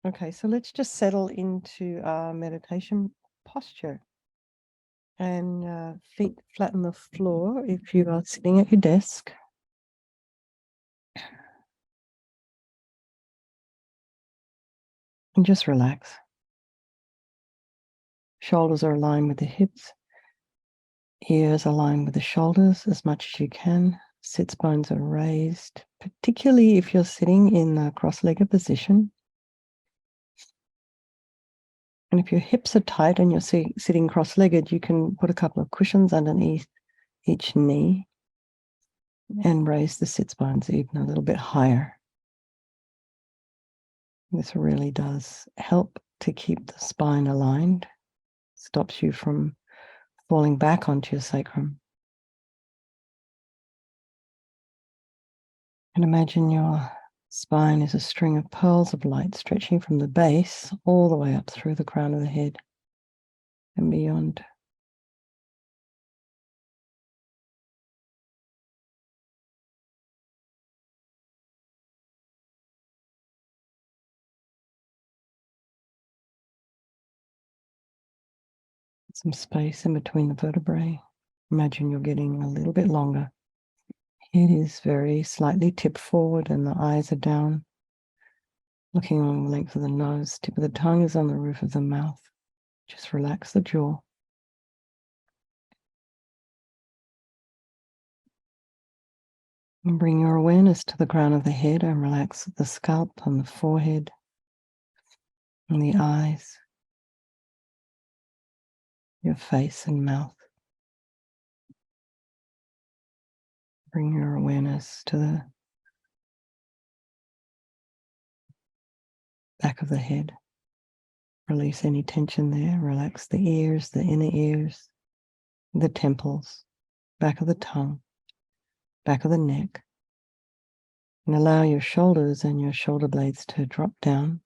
Okay, so let's just settle into our meditation posture and feet flat on the floor if you are sitting at your desk. And just relax. Shoulders are aligned with the hips. Ears align with the shoulders as much as you can. Sits bones are raised, particularly if you're sitting in a cross-legged position. And if your hips are tight and you're sitting cross-legged, you can put a couple of cushions underneath each knee and raise the sits bones even a little bit higher. This really does help to keep the spine aligned, stops you from falling back onto your sacrum. And imagine your spine is a string of pearls of light stretching from the base all the way up through the crown of the head and beyond. Some space in between the vertebrae. Imagine you're getting a little bit longer. Head is very slightly tipped forward and the eyes are down, looking along the length of the nose. Tip of the tongue is on the roof of the mouth. Just relax the jaw. And bring your awareness to the crown of the head and relax the scalp and the forehead and the eyes, your face and mouth. Bring your awareness to the back of the head. Release any tension there. Relax the ears, the inner ears, the temples, back of the tongue, back of the neck. And allow your shoulders and your shoulder blades to drop down.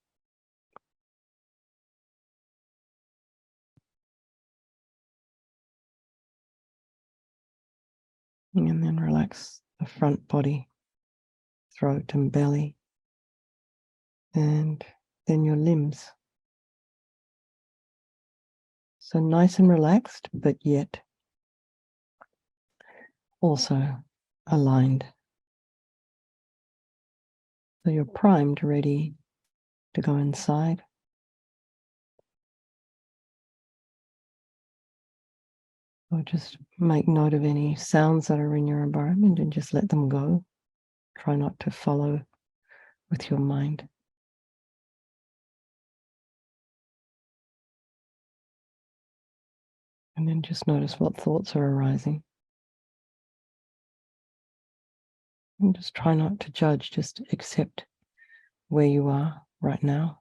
And then relax the front body, throat and belly, and then your limbs. So nice and relaxed, but yet also aligned. So you're primed, ready to go inside. Or just make note of any sounds that are in your environment and just let them go. Try not to follow with your mind. And then just notice what thoughts are arising. And just try not to judge, just accept where you are right now.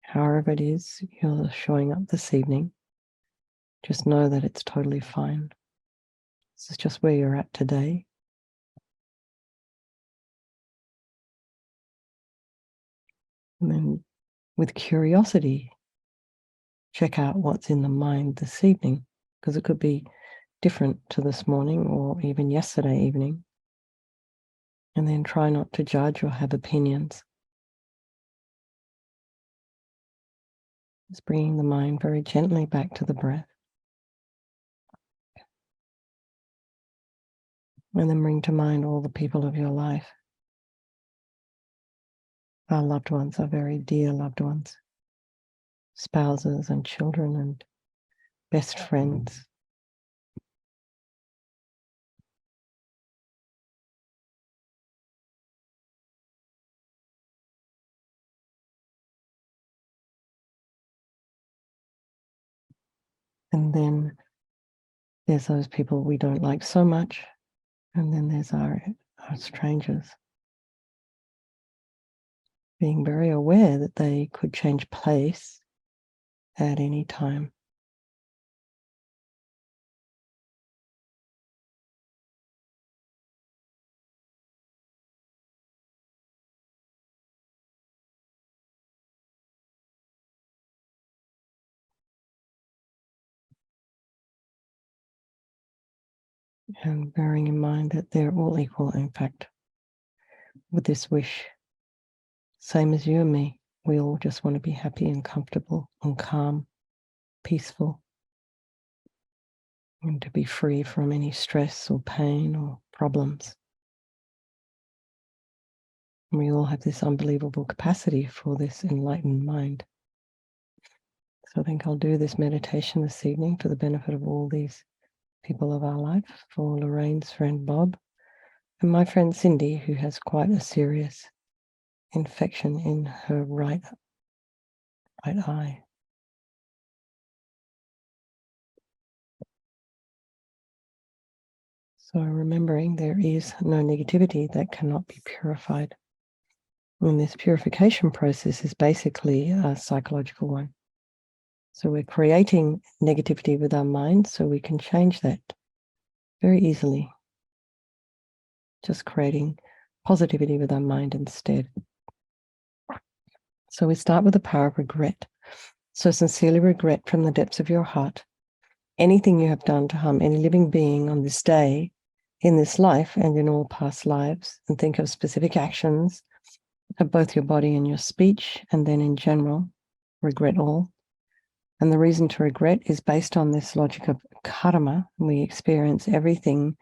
However it is you're showing up this evening, just know that it's totally fine. This is just where you're at today. And then with curiosity, check out what's in the mind this evening, because it could be different to this morning or even yesterday evening. And then try not to judge or have opinions. Just bringing the mind very gently back to the breath. And then bring to mind all the people of your life. Our loved ones, our very dear loved ones, spouses and children and best friends. And then there's those people we don't like so much. And then there's our strangers. Being very aware that they could change place at any time. And bearing in mind that they're all equal, in fact, with this wish same as you and me. We all just want to be happy and comfortable and calm, peaceful, and to be free from any stress or pain or problems. And we all have this unbelievable capacity for this enlightened mind. So I think I'll do this meditation this evening for the benefit of all these people of our life, for Lorraine's friend Bob, and my friend Cindy, who has quite a serious infection in her right eye. So remembering there is no negativity that cannot be purified. And this purification process is basically a psychological one. So we're creating negativity with our mind so we can change that very easily. Just creating positivity with our mind instead. So we start with the power of regret. So sincerely regret from the depths of your heart anything you have done to harm any living being on this day, in this life, and in all past lives. And think of specific actions of both your body and your speech, and then in general, regret all. And the reason to regret is based on this logic of karma. We experience everything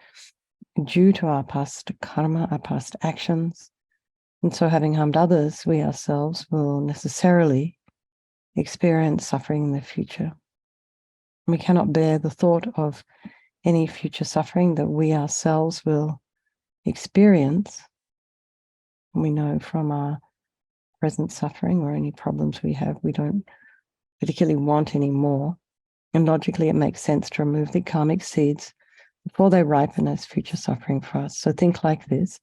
due to our past karma, our past actions. And so having harmed others, we ourselves will necessarily experience suffering in the future. We cannot bear the thought of any future suffering that we ourselves will experience. We know from our present suffering or any problems we have, we don't particularly want any more. And logically, it makes sense to remove the karmic seeds before they ripen as future suffering for us. So think like this.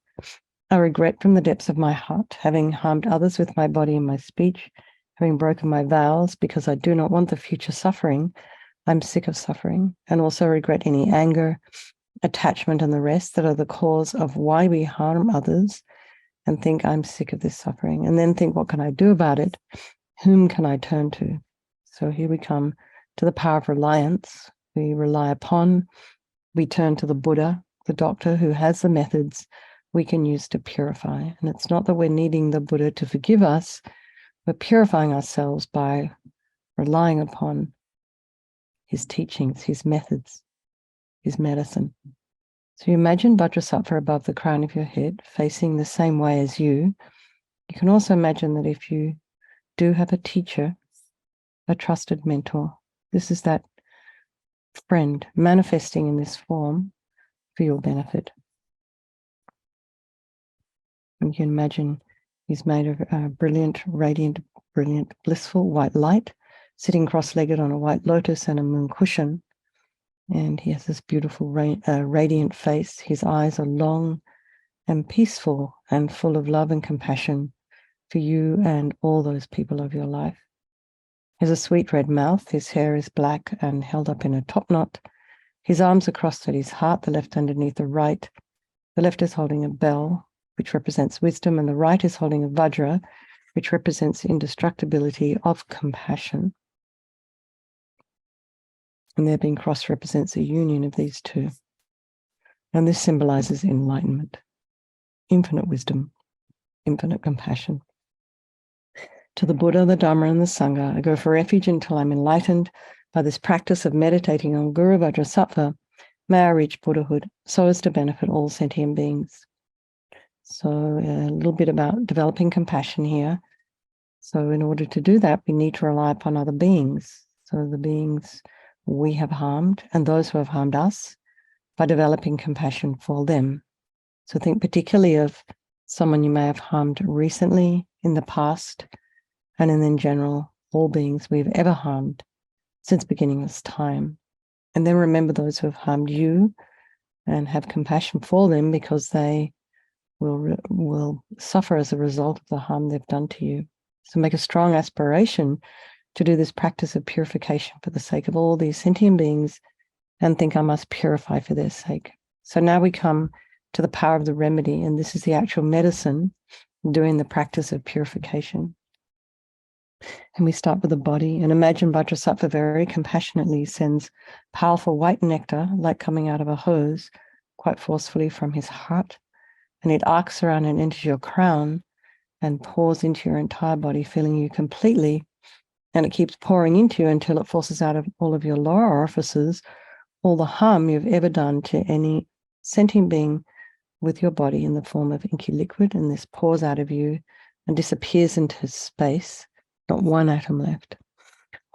I regret from the depths of my heart, having harmed others with my body and my speech, having broken my vows because I do not want the future suffering. I'm sick of suffering, and also regret any anger, attachment, and the rest that are the cause of why we harm others, and think I'm sick of this suffering. And then think, what can I do about it? Whom can I turn to? So here we come to the power of reliance. We rely upon, we turn to the Buddha, the doctor who has the methods we can use to purify. And it's not that we're needing the Buddha to forgive us, we're purifying ourselves by relying upon his teachings, his methods, his medicine. So you imagine Vajrasattva above the crown of your head, facing the same way as you. You can also imagine that if you do have a teacher, a trusted mentor, this is that friend manifesting in this form for your benefit. And you can imagine he's made of brilliant, radiant, brilliant, blissful white light, sitting cross-legged on a white lotus and a moon cushion. And he has this beautiful radiant face. His eyes are long and peaceful and full of love and compassion for you and all those people of your life. He has a sweet red mouth. His hair is black and held up in a top knot. His arms are crossed at his heart, the left underneath the right. The left is holding a bell, which represents wisdom, and the right is holding a vajra, which represents indestructibility of compassion. And their being crossed represents a union of these two. And this symbolizes enlightenment, infinite wisdom, infinite compassion. To the Buddha, the Dhamma, and the Sangha, I go for refuge until I'm enlightened by this practice of meditating on Guru Vajrasattva. May I reach Buddhahood so as to benefit all sentient beings. So a little bit about developing compassion here. So in order to do that, we need to rely upon other beings. So the beings we have harmed and those who have harmed us, by developing compassion for them. So think particularly of someone you may have harmed recently, in the past, and in general, all beings we've ever harmed since beginningless time. And then remember those who have harmed you and have compassion for them, because they will suffer as a result of the harm they've done to you. So make a strong aspiration to do this practice of purification for the sake of all these sentient beings, and think I must purify for their sake. So now we come to the power of the remedy, and this is the actual medicine doing the practice of purification. And we start with the body, and imagine Vajrasattva very compassionately sends powerful white nectar, like coming out of a hose, quite forcefully from his heart, and it arcs around and enters your crown, and pours into your entire body, filling you completely. And it keeps pouring into you until it forces out of all of your lower orifices all the harm you've ever done to any sentient being with your body in the form of inky liquid. And this pours out of you and disappears into space, not one atom left.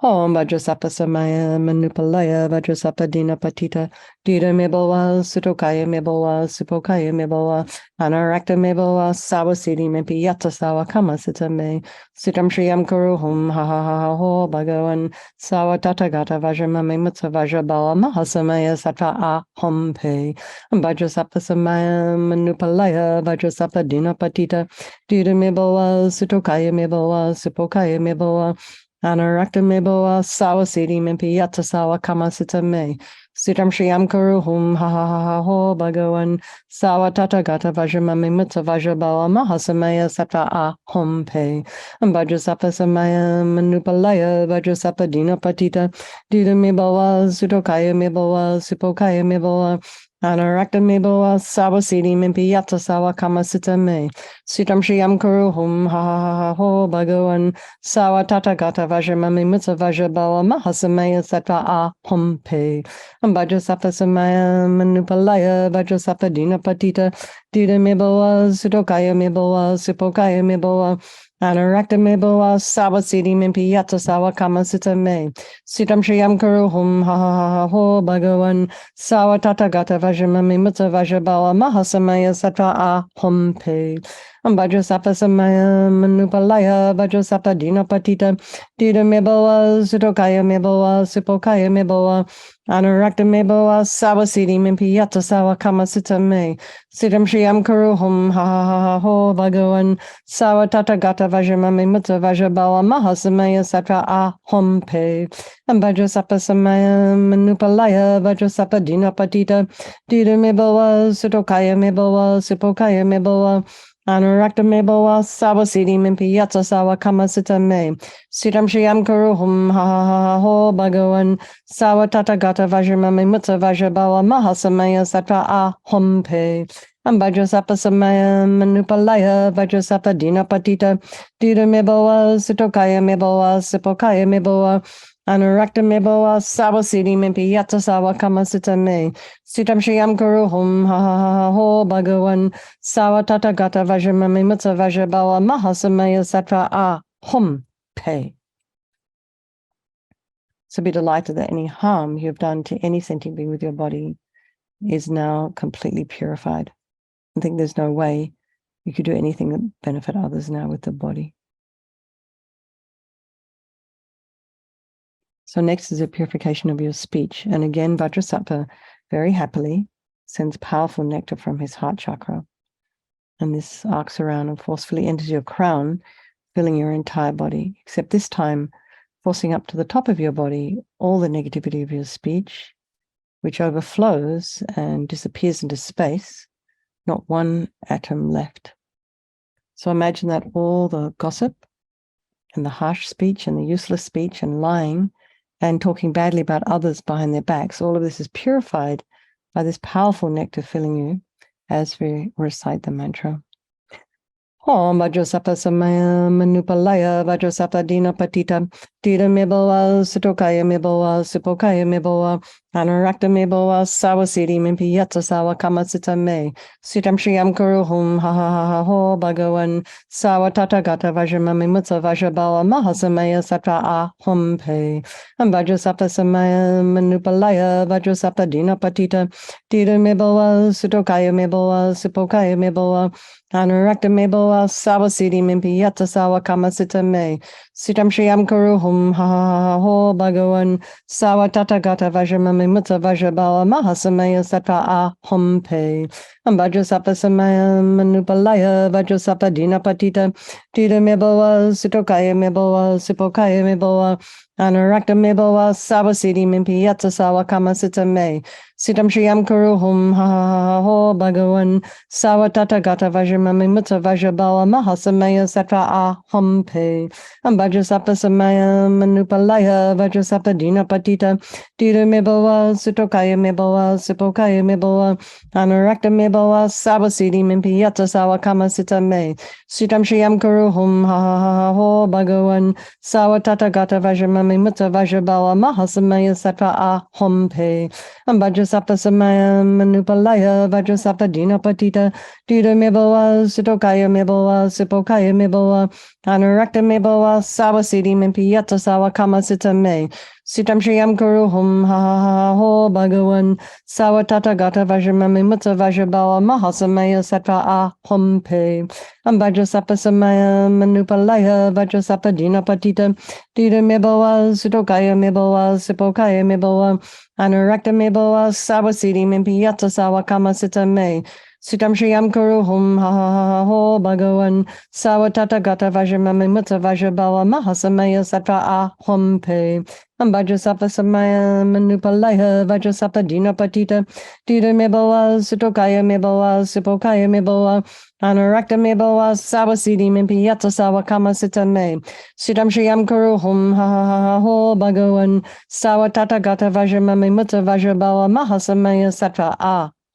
Om Vajrasapa Samaya Manupalaya Vajrasapa Dina Patita Dita Mebawa Sutokaya Mebawa Supokaya Mebawa Anarakta Mebawa Sawasidi Mempi Yata Sawa Kama Sitame Sitam Shriyam Kuruhum Ha Ha Ha Ha Ho Bhagavan Sawa Tatagata Vajramame Mutsa Vajrabala Mahasamaya Sattva Ahom Pe Vajrasapa Samaya Manupalaya Vajrasapa Dina Patita Dita Mebawa Sutokaya Mebawa Supokaya Mebawa Anarakta meboa sawa sidi mimpi yata sawa kama sita me. Sitam shriyam kuruhum ha ha ha ha ho bhagavan sawa tata gata vajramami mutta vajrabala mahasamaya sattva ahom pe. Vajrasapa samaya manupalaya vajrasapa dina patita dida meboa sudokaya meboa supokaya meboa. Anarakta meboa sawa sidi mimpi yata sawa kama sita me. Sitam shriyam kuruhum ha ha ha ha ho bhagavan Sawa tata gata vajramami mutsa vajrabala mahasamaya sattva ahom pe. Vajrasapa samaya manupalaya vajrasapa dina patita dida meboa sudokaya meboa supokaya meboa anarakta meboa sawa sidi mimpi yata sawa kama sita me. Sitam shriyam kuruhum ha ha ha ha ho bhagavan sawa tata gata vajramami mutsa vajrabala mahasamaya sattva ahom pe. Vajrasapa samaya manupalaya vajrasapa dina patita dida meboa sudokaya meboa supokaya meboa anarakta meboa sawa sidi mimpi yata sawa kama sita me. Sitam shriyam kuruhum ha ha ha ha ho bhagavan sawa tata gata vajramami mutta vajrabala mahasamaya sattva ahom pe. Vajrasapa samaya manupalaya vajrasapa dina patita dida meboa sudokaya meboa supokaya meboa Anarakta meboa sawa sidi mimpi yata sawa kama sita me. Sitam shriyam kuruhum ha ha ha ha ho bhagavan sawa tata gata vajramami mutta vajrabala mahasamaya sattva ahom pe. Vajrasapa samaya manupalaya vajrasapa dina patita dida meboa sutokaya meboa supokaya meboa Anarakta meboa sawa sidi mimpi yata sawa kama sita me. Sitam shriyam kuruhum ha ha ha ha ho bhagavan Sawa tata gata vajramami mutta vajrabala mahasamaya sattva ahom pe. So be delighted that any harm you have done to any sentient being with your body is now completely purified. I think there's no way you could do anything that benefit others now with the body. So next is a purification of your speech. And again, Vajrasattva very happily sends powerful nectar from his heart chakra. And this arcs around and forcefully enters your crown, filling your entire body, except this time forcing up to the top of your body all the negativity of your speech, which overflows and disappears into space, not one atom left. So imagine that all the gossip and the harsh speech and the useless speech and lying and talking badly about others behind their backs, all of this is purified by this powerful nectar filling you as we recite the mantra. Om Vajrasapa samaya manupalaya Vajrasapa dina patita dida meboa sutokaya meboa supokaya meboa anarakta meboa sawa sidi mimpi yata sawa kama sita me. Sitam shriyam kuruhum ha ha ha ha ho bhagavan sawa tata gata vajramami mutta vajrabala mahasamaya sattva ahom pe. Vajrasapa samaya manupalaya Vajrasapa dina patita dida meboa sutokaya meboa supokaya meboa Anarakta meboa sawa sidi mimpi yata sawa kama sita me. Sitam shriyam kuruhum ha ha ha ha ho bhagavan sawa tata gata vajramami mutta vajrabala mahasamaya sattva ahom pe. Vajrasapa samaya manupalaya Vajrasapa dina patita dida meboa sutokaya meboa supokaya meboa Anurakta Meboa Sabasidi Mimpi Yatsa Sawa Kama Sita Me. Sitam Shriam Kuruhum Ha Ha Ha Ho Bhagavan Sawatata Gata Vajramami Mutta Vajrabala Mahasamaya Sattva Aham Pe. Ambajasapa Samaya Manupalaya Vajrasapa Dina Patita Dita Meboa Sutokaya Meboa Sipokaya Meboa Anurakta Meboa Sabasidi Mimpi Yatsa Sawa Kama Sita Me. Sitam Shriam Kuruhum Ha Ha Ha Ho Bhagavan Sawatata Gata Vajramami Mutta Vajrabala Mahasamaya Sattva Aham Pe. Vajrasapa Samaya Manupalaya Vajrasapa Dina Patita Dita Meboa Sutokaya Meboa Sipokaya Meboa Anurakta Meboa Sawasidi Mimpi Yata Sawa Kama Sita Me. Sitam Shriam Kuruhum Ha Ha Ha Ho Bhagavan Sawatata Gata Vajramami Mutta Vajrabala Mahasamaya Sattva Aham Pe. Vajrasapa Samaya Manupalaya Vajrasapa Dina Patita Dita Meboa Sutokaya Meboa Sipokaya Meboa Anurakta Meboa Sawasidi Mimpi Yata Sawa Kama Sita Me. Sitam Shriam Kuruhum Ha Ha Ha Ho Bhagavan Sawatata Gata Vajramami Mutta Vajrabala Mahasamaya Sattva Aham Pe. Vajrasapa Samaya Manupalaya Vajrasapa Dina Patita Dita Meboa Sutokaya Meboa Sipokaya Meboa Anurakta Meboa Sawasidi Mimpi Yata Sawa Kama Sita Me. Sitam Shriam Kuruhum Ha Ha Ha Ho Bhagavan Sawatata Gata Vajramami Mutta Vajrabala Mahasamaya Sattva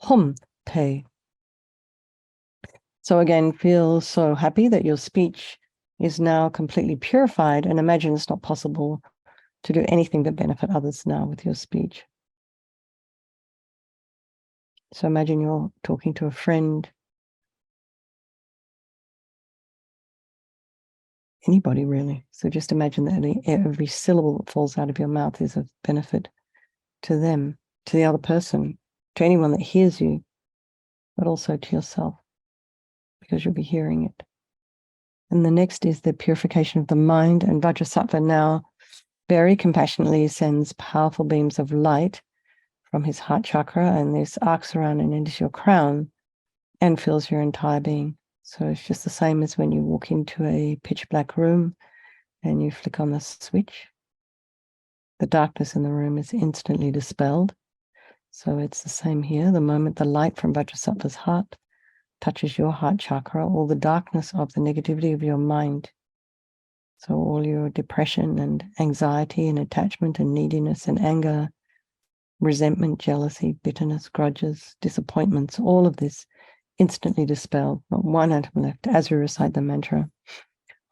Aham Pe. So again, feel so happy that your speech is now completely purified, and imagine it's not possible to do anything but benefit others now with your speech. So imagine you're talking to a friend, anybody really. So just imagine that every syllable that falls out of your mouth is of benefit to them, to the other person, to anyone that hears you, but also to yourself, because you'll be hearing it. And the next is the purification of the mind, and Vajrasattva now very compassionately sends powerful beams of light from his heart chakra, and this arcs around and into your crown and fills your entire being. So it's just the same as when you walk into a pitch black room and you flick on the switch. The darkness in the room is instantly dispelled. So it's the same here. The moment the light from Vajrasattva's heart touches your heart chakra, all the darkness of the negativity of your mind, so all your depression and anxiety and attachment and neediness and anger, resentment, jealousy, bitterness, grudges, disappointments, all of this instantly dispelled, not one atom left, as we recite the mantra.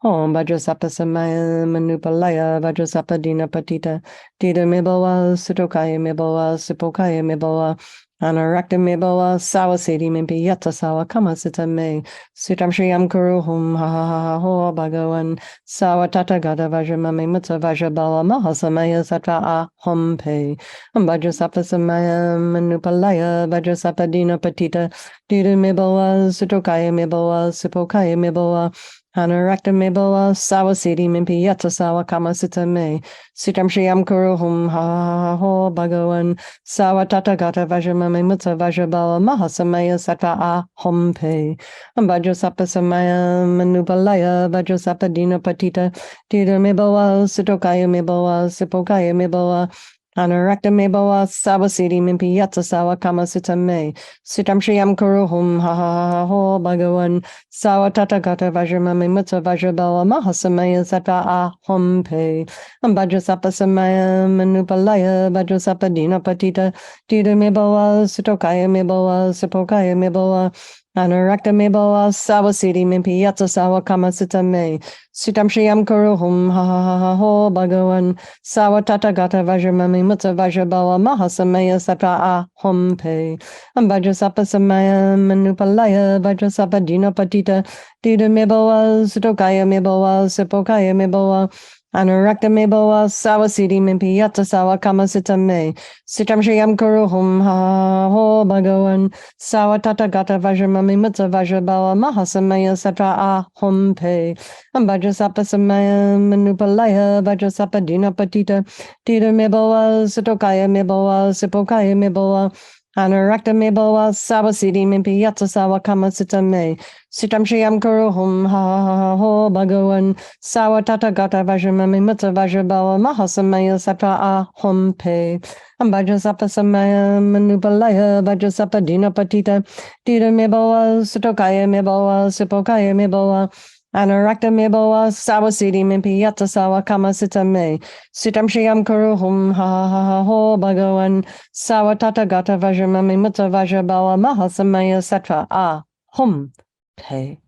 Om Vajrasapa Samaya Manupalaya Vajrasapa Dina Patita Dita Mibawa Sutokaya Mibawa Sipokaya Mibawa Anarakta Mibawa Sawasidi Mimpi Yata Sawa Kama Sita Me Sitam Shriam Kuruhum Ha Ha Ha Ho Bhagavan Sawatata Gata Vajramami Mutta Vajrabala Mahasamaya Sattva Aham Pe. Vajrasapa Samaya Manupalaya Vajrasapa Dina Patita Dita Mibawa Sutokaya Mibawa Sipokaya Mibawa Anurakta Meboa Sawasidi Mimpi Yata Sawa Kama Sita Me Sitam Shriam Kuruhum Ha Ha Ha Ho Bhagavan Sawatata Gata Vajramami Mutta Vajrabala Mahasamaya Sattva Aham Pe. Vajrasapa Samaya Manupalaya Vajrasapa Dina Patita Dita Meboa Sutokaya Meboa Sipokaya Meboa Anurakta Meboa Sawasidi Mimpi Yata Sawa Kama Sita Me Sitam Shriam Kuruhum Ha Ha Ha Ho Bhagavan Sawatata Gata Vajramami Mutta Vajrabala Mahasamaya Sattva Aham Pe. Vajrasapa Samaya Manupalaya Vajrasapa Dina Patita Dita Meboa Sutokaya Meboa Sipokaya Meboa Anurakta Meboa Sawasidi Mimpi Yata Sawa Kama Sita Me Sitam Shriam Kuruhum Ha Ha Ha Ho Bhagavan Sawatata Gata Vajramami Mutta Vajrabala Mahasamaya Sattva Aham Pe. Vajrasapa Samaya Manupalaya Vajrasapa Dina Patita Dita Meboa Sutokaya Meboa Sipokaya Meboa Anurakta Meboa Sawasidi Mimpi Yata Sawa Kama Sita Me Sitam Shriam Kuruhum Ha Ha Ho Bhagavan Sawatata Gata Vajramami Mutta Vajrabala Mahasamaya Sattva Aham Pe. Vajrasapa Samaya Manupalaya Vajrasapa Dina Patita Dita Meboa Sutokaya Meboa Sipokaya Meboa Anarakta me bawa sawa siddhi me piyatsa sawa kama sita me. Sitam shiyam kuru hum ha ha ha ho bhagavan. Sawa tata gata vajramami mutta vajrabawa mahasamaya satra ahom pe. Ambajasapa samaya manupalaya bajasapa dina patita. Tira me bawa sutokaya me bawa sipokaya me bawa. Anarakta me bawa sawa siddhi me piyatsa sawa kama sita me. Sitam shiyam kuru hum ha ha ha ho bhagavan. Sawatata gata vajramami mutta vajrabawa mahasamaya satra hum te.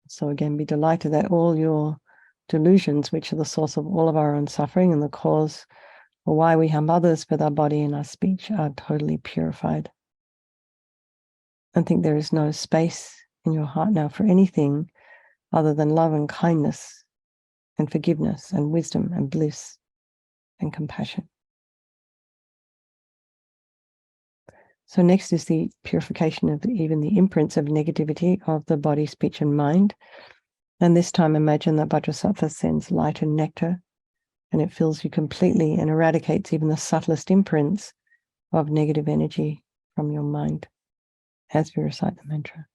So again, be delighted that all your delusions, which are the source of all of our own suffering and the cause for why we harm others with our body and our speech, are totally purified. And think there is no space in your heart now for anything other than love and kindness and forgiveness and wisdom and bliss and compassion. So next is the purification of even the imprints of negativity of the body, speech, and mind. And this time imagine that Vajrasattva sends light and nectar, and it fills you completely and eradicates even the subtlest imprints of negative energy from your mind as we recite the mantra.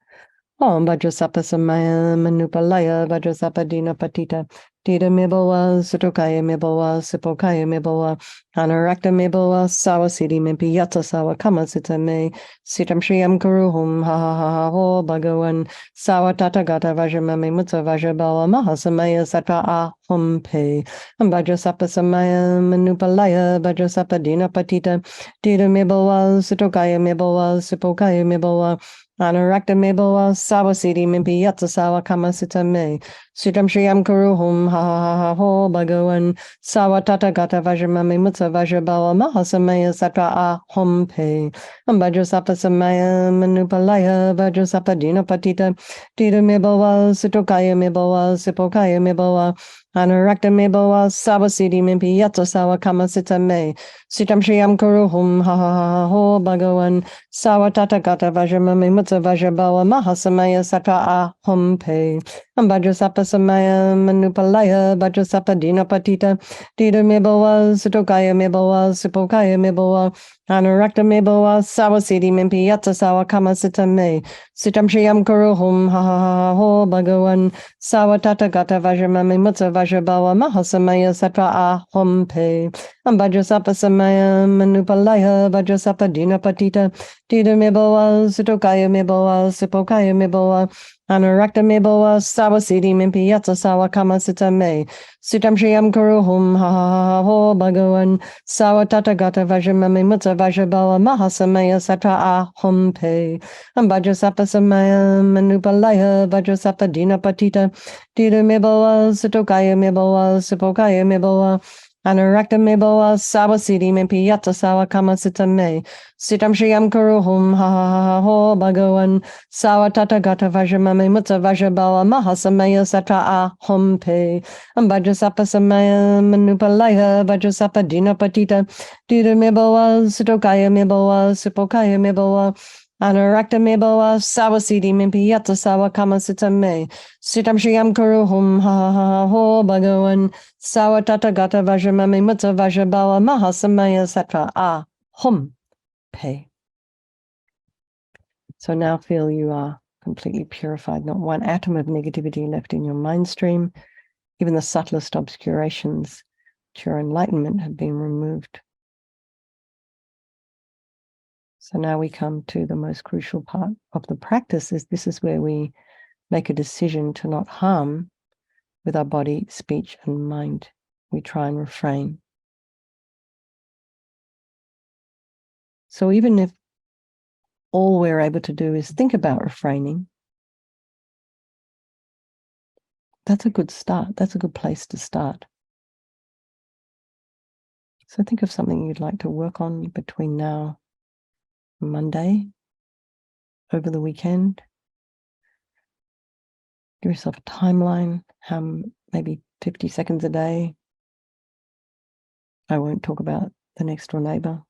Om Vajrasappa Samaya Manupalaya Vajrasappa Dina Patita Tita Mibawa Sutokaya Mibawa Sipokaya Mibawa Anarakta Mibawa Sawasidi Mimpi Yatsa Sawa Kama Sita Me Sitam Shriyam Kuruhum Ha Ha Ha Ha Ho Bhagavan Sawa Tata Gata Vajramami Mutta Vajrabawa Mahasamaya Satra Ahum Pe Vajrasappa Samaya Manupalaya Vajrasappa Dina Patita Tita Mibawa Sutokaya Mibawa Sipokaya Mibawa Anarakta Mibawa Sawasidi Mimpi Yatsa Sawa Kama Sita Me Sitam Shriyam Kuruhum Ha Ha Ha Ha Ho Bhagavan Sawa Tata Gata Vajramami Mutta Vajrabawa Mahasamaya Satra Ahum Pe Vajrasappa Samaya Manupalaya Vajrasappa Dina Patita Tita Mibawa Sutokaya Mibawa Sipokaya Mibawa Anarakta Mibawa Sawasidi Mimpi Yatsa Sawa Kama Sita Me Sitam Shriyam Kuruhum Ha Ha Ha Ha Ho Bhagavan Sawa Tata Gata Vajramami Mutta Vajrabawa Mahasamaya Satra Ahum Pe Vajrasappa Samaya Manupalaya Vajrasappa Dina Patita Tita Mibawa Sutokaya Mibawa Sipokaya Mibawa Anarakta Mibawa Sawasidi Mimpi Yatsa Sawa Kama Sita Me Sitam Shriyam Kuruhum Ha Ha Ha Ho Bhagavan Sawa Tata Gata Vajramami Mutta Vajrabawa Mahasamaya Satra Ahum Pe Vajrasappa Samaya Manupalaya Vajrasappa Dina Patita Tita Mibawa Sutokaya Mibawa Sipokaya Mibawa Anarakta Mibawa Sawasidi Mimpi Yatsa Sawa Kama Sita Me Sitam Shriyam Kuruhum Ha Ha Ha Ho Bhagavan Sawa Tata Gata Vajramami Mutta Vajrabawa Mahasamaya Satra Ahum Pe Vajrasappa Samaya Manupalaya Vajrasappa Dina Patita Tita Mibawa Sutokaya Mibawa Sipokaya Mibawa Anarakta Mibawa Sawasidi Mimpi Yatsa Sawa Kama Sita Me Sitam Shriyam Kuruhum Ha Ha Ha Ha Ho Bhagavan Sawa Tata Gata Vajramami Mutta Vajrabawa Mahasamaya Satra Ahum Pe Vajrasappa Samaya Manupalaya Vajrasappa Dina Patita Tita Mibawa Sutokaya Mibawa Sipokaya Mibawa Anarakta Mibawa Sawasidi Mimpi Yatsa Sawa Kama Sita Me Sitam Shriyam Kuruhum Ha Ha Ha Ho Bhagavan Sawa Tata Gata Vajramami Mutta Vajrabawa Mahasamaya Satra Ahum Pe. So now feel you are completely purified, not one atom of negativity left in your mind stream. Even the subtlest obscurations to your enlightenment have been removed. So now we come to the most crucial part of the practice. This is where we make a decision to not harm with our body, speech, and mind. We try and refrain. So even if all we're able to do is think about refraining, that's a good start. That's a good place to start. So think of something you'd like to work on between now and Monday, over the weekend. Give yourself a timeline, maybe 50 seconds a day. I won't talk about the next door neighbor,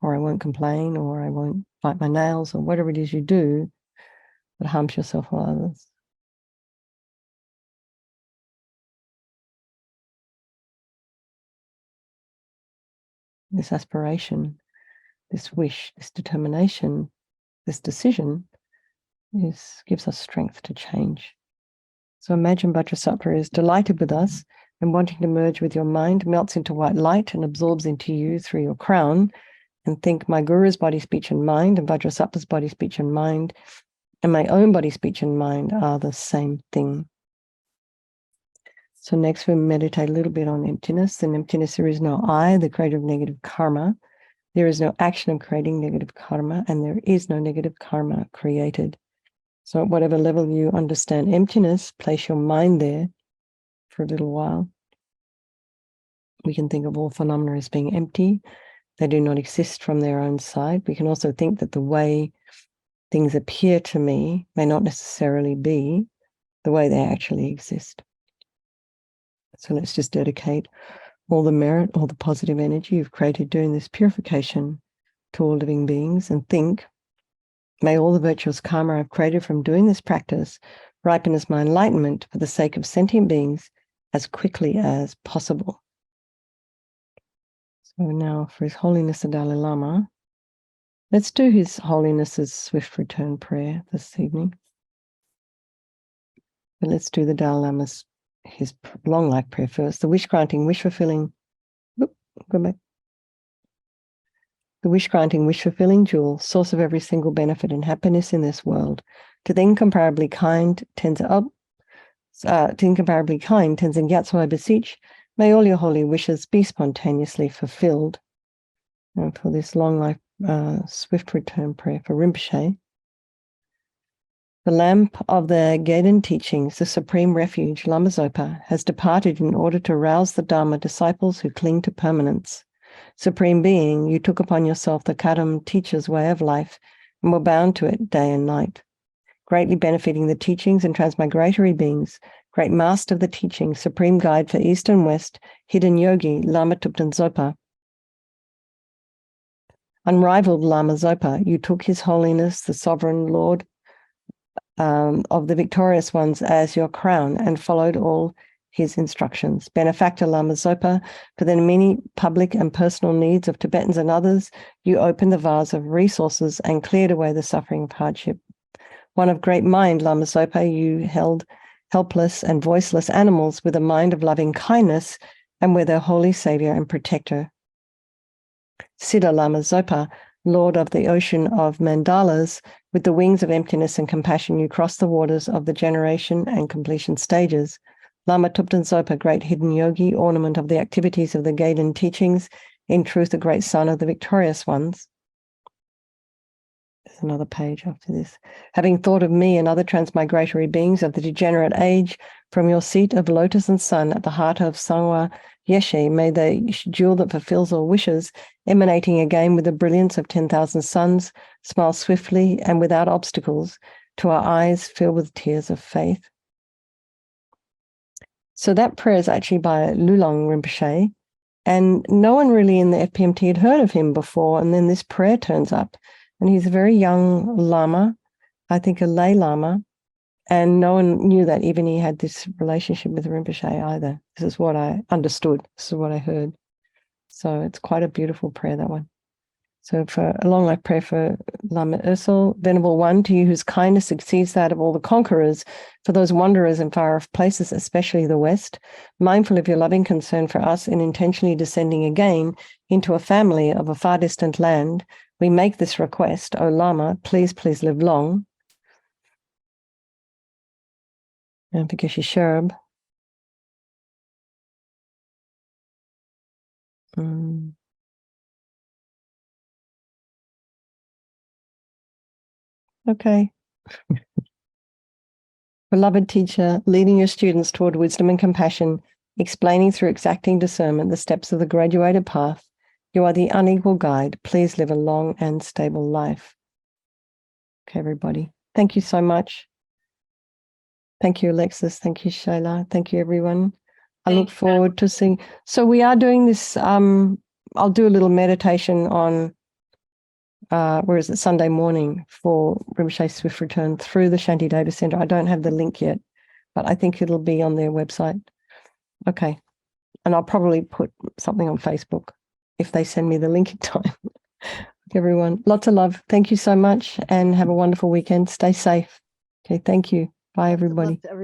or I won't complain, or I won't bite my nails, or whatever it is you do that harms yourself or others. this aspiration, this wish, this determination, this decision gives us strength to change. So imagine Vajrasattva is delighted with us and wanting to merge with your mind, melts into white light and absorbs into you through your crown. And think my Guru's body, speech, and mind, and Vajrasattva's body, speech, and mind, and my own body, speech, and mind are the same thing. So next we meditate a little bit on emptiness. In emptiness, there is no I, the creator of negative karma. There is no action of creating negative karma, and there is no negative karma created. So at whatever level you understand emptiness, place your mind there for a little while. We can think of all phenomena as being empty. They do not exist from their own side. We can also think that the way things appear to me may not necessarily be the way they actually exist. So let's just dedicate all the merit, all the positive energy you've created doing this purification to all living beings, and think, may all the virtuous karma I've created from doing this practice ripen as my enlightenment for the sake of sentient beings as quickly as possible. So now for His Holiness the Dalai Lama, let's do His Holiness's swift return prayer this evening. But let's do the Dalai Lama's, his long life prayer first. The wish-granting, wish-fulfilling, go back. The wish-granting, wish-fulfilling jewel, source of every single benefit and happiness in this world, to the incomparably kind Tenzin Gyatso I beseech, may all your holy wishes be spontaneously fulfilled. And for this long life swift return prayer for Rinpoche, the lamp of the Gaiden teachings, the supreme refuge, Lama Zopa, has departed in order to rouse the Dharma disciples who cling to permanence. Supreme Being, you took upon yourself the Kadam teacher's way of life and were bound to it day and night, greatly benefiting the teachings and transmigratory beings. Great master of the teachings, supreme guide for East and West, hidden yogi, Lama Tupten Zopa. Unrivaled Lama Zopa, you took His Holiness, the Sovereign Lord of the victorious ones as your crown and followed all his instructions. Benefactor Lama Zopa, for the many public and personal needs of Tibetans and others, you opened the vase of resources and cleared away the suffering of hardship. One of great mind, Lama Zopa, you held helpless and voiceless animals with a mind of loving kindness and were their holy savior and protector. Siddha Lama Zopa, Lord of the ocean of mandalas, with the wings of emptiness and compassion, you cross the waters of the generation and completion stages. Lama Tupten Zopa, great hidden yogi, ornament of the activities of the Gaiden teachings, in truth, a great son of the victorious ones. There's another page after this. Having thought of me and other transmigratory beings of the degenerate age, from your seat of lotus and sun at the heart of Sangwa Yeshe, may the jewel that fulfills all wishes, emanating again with the brilliance of 10,000 suns, smile swiftly and without obstacles to our eyes filled with tears of faith. So that prayer is actually by Lulong Rinpoche, and no one really in the FPMT had heard of him before, and then this prayer turns up, and he's a very young Lama, I think a lay Lama, and no one knew that even he had this relationship with Rinpoche either. This is what I understood. This is what I heard. So it's quite a beautiful prayer, that one. So for a long life prayer for Lama Ursel, Venerable One, to you whose kindness exceeds that of all the conquerors, for those wanderers in far-off places, especially the West, mindful of your loving concern for us in intentionally descending again into a family of a far distant land, we make this request, O Lama, please, please live long. And for Geshe Sherab. Okay. Beloved teacher, leading your students toward wisdom and compassion, explaining through exacting discernment the steps of the graduated path, you are the unequal guide. Please live a long and stable life. Okay, everybody. Thank you so much. Thank you, Alexis. Thank you, Shayla. Thank you, everyone. I look forward to seeing. So we are doing this. I'll do a little meditation on where is it, Sunday morning for Rinpoche Swift Return through the Shanti Data Center. I don't have the link yet, but I think it'll be on their website. Okay. And I'll probably put something on Facebook if they send me the link in time. Everyone, lots of love. Thank you so much and have a wonderful weekend. Stay safe. Okay, thank you. Bye, everybody.